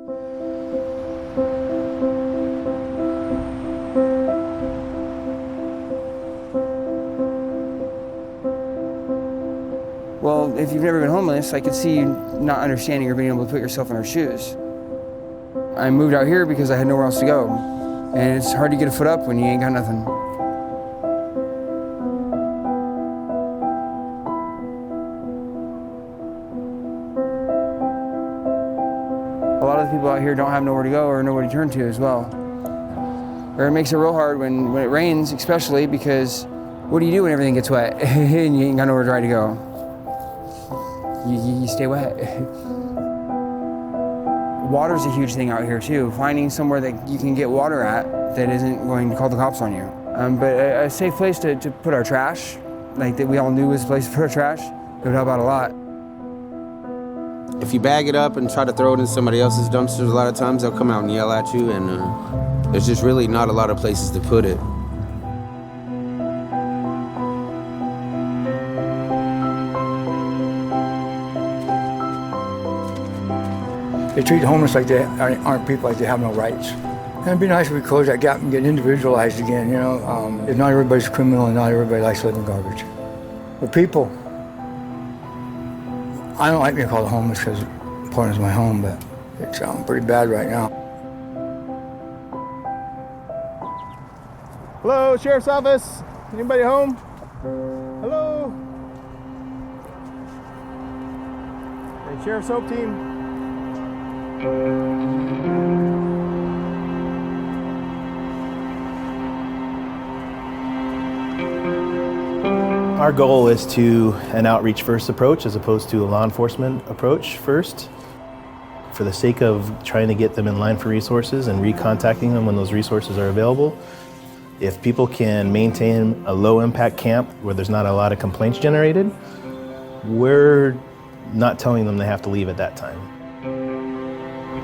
Well, if you've never been homeless, I could see you not understanding or being able to put yourself in our shoes. I moved out here because I had nowhere else to go. And it's hard to get a foot up when you ain't got nothing. A lot of the people out here don't have nowhere to go or nowhere to turn to as well. Or it makes it real hard when it rains, especially because what do you do when everything gets wet and you ain't got nowhere dry to go? You stay wet. Water's a huge thing out here too. Finding somewhere that you can get water at that isn't going to call the cops on you. But a safe place to put our trash, like that we all knew was a place to put our trash, it would help out a lot. If you bag it up and try to throw it in somebody else's dumpsters, a lot of times they'll come out and yell at you, and there's just really not a lot of places to put it. They treat the homeless like they aren't people, like they have no rights. And it'd be nice if we close that gap and get individualized again, you know. Not everybody's a criminal and not everybody likes living garbage. But people, I don't like being called homeless because Portland's my home, but it's pretty bad right now. Hello, Sheriff's Office. Anybody home? Hello? Hey, Sheriff's Hope Team. Our goal is to an outreach first approach as opposed to a law enforcement approach first. For the sake of trying to get them in line for resources and recontacting them when those resources are available, if people can maintain a low impact camp where there's not a lot of complaints generated, we're not telling them they have to leave at that time.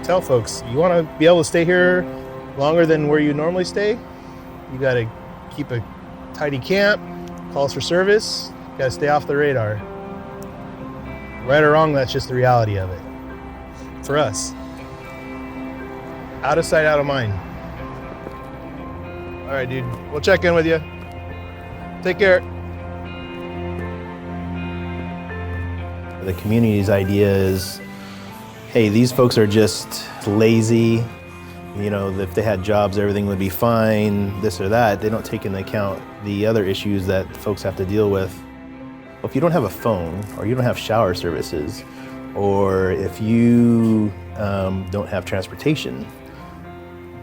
Tell folks, you want to be able to stay here longer than where you normally stay, you got to keep a tidy camp, calls for service, got to stay off the radar. Right or wrong, that's just the reality of it. For us. Out of sight, out of mind. All right, dude, we'll check in with you. Take care. The community's idea is, hey, these folks are just lazy. You know, if they had jobs, everything would be fine, this or that. They don't take into account the other issues that folks have to deal with. If you don't have a phone, or you don't have shower services, or if you don't have transportation,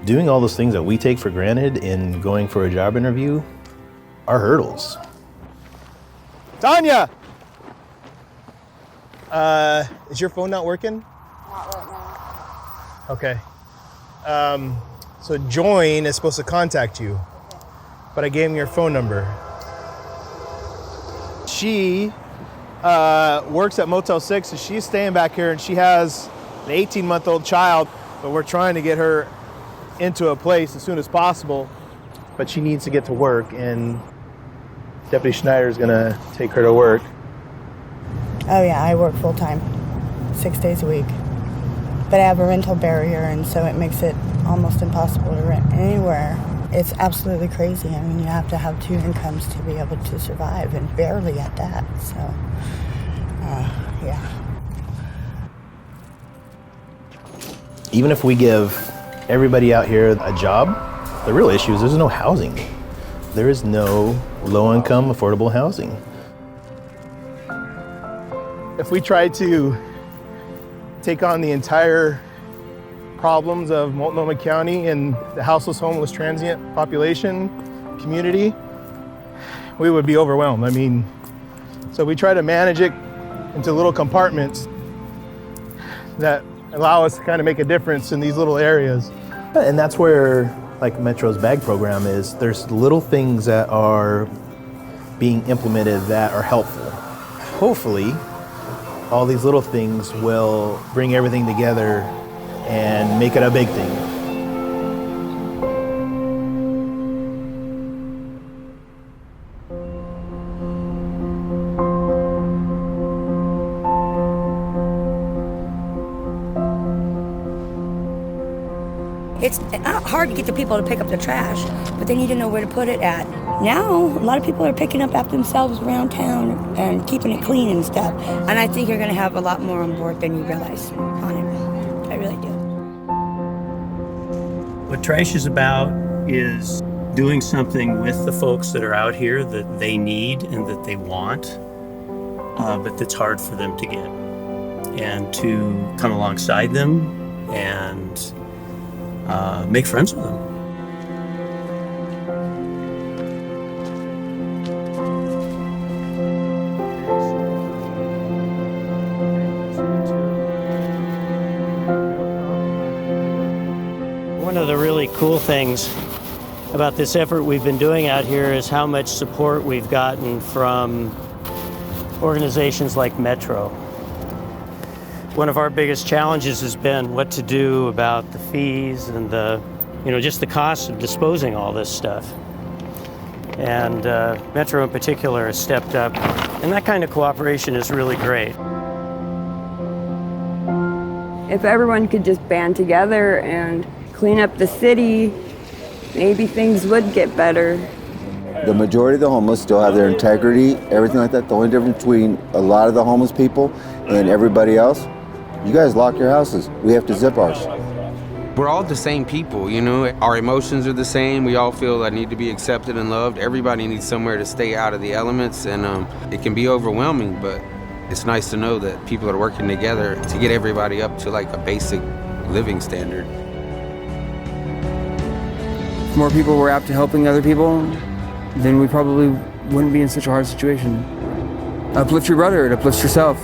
doing all those things that we take for granted in going for a job interview are hurdles. Tanya! Is your phone not working? Not right now. Okay. So Join is supposed to contact you, but I gave him your phone number. She works at Motel 6, so she's staying back here, and she has an 18-month-old child, but we're trying to get her into a place as soon as possible, but she needs to get to work, and Deputy Schneider is gonna take her to work. Oh yeah, I work full-time, 6 days a week. But I have a rental barrier, and so it makes it almost impossible to rent anywhere. It's absolutely crazy. I mean, you have to have 2 incomes to be able to survive, and barely at that, so, yeah. Even if we give everybody out here a job, the real issue is there's no housing. There is no low-income, affordable housing. If we try to take on the entire problems of Multnomah County and the houseless, homeless, transient population community, we would be overwhelmed. I mean, so we try to manage it into little compartments that allow us to kind of make a difference in these little areas. And that's where, like Metro's bag program is, there's little things that are being implemented that are helpful. Hopefully, all these little things will bring everything together and make it a big thing. It's not hard to get the people to pick up the trash, but they need to know where to put it at. Now, a lot of people are picking up after themselves around town and keeping it clean and stuff. And I think you're going to have a lot more on board than you realize on it. I really do. What Trash is about is doing something with the folks that are out here that they need and that they want, but that's hard for them to get. And to come alongside them and make friends with them. One of the really cool things about this effort we've been doing out here is how much support we've gotten from organizations like Metro. One of our biggest challenges has been what to do about the fees and just the cost of disposing all this stuff. And Metro in particular has stepped up, and that kind of cooperation is really great. If everyone could just band together and clean up the city, maybe things would get better. The majority of the homeless still have their integrity, everything like that. The only difference between a lot of the homeless people and everybody else, you guys lock your houses. We have to zip ours. We're all the same people, you know? Our emotions are the same. We all feel that need to be accepted and loved. Everybody needs somewhere to stay out of the elements, and it can be overwhelming, but it's nice to know that people are working together to get everybody up to like a basic living standard. If more people were apt to helping other people, then we probably wouldn't be in such a hard situation. Uplift your brother, it uplifts yourself.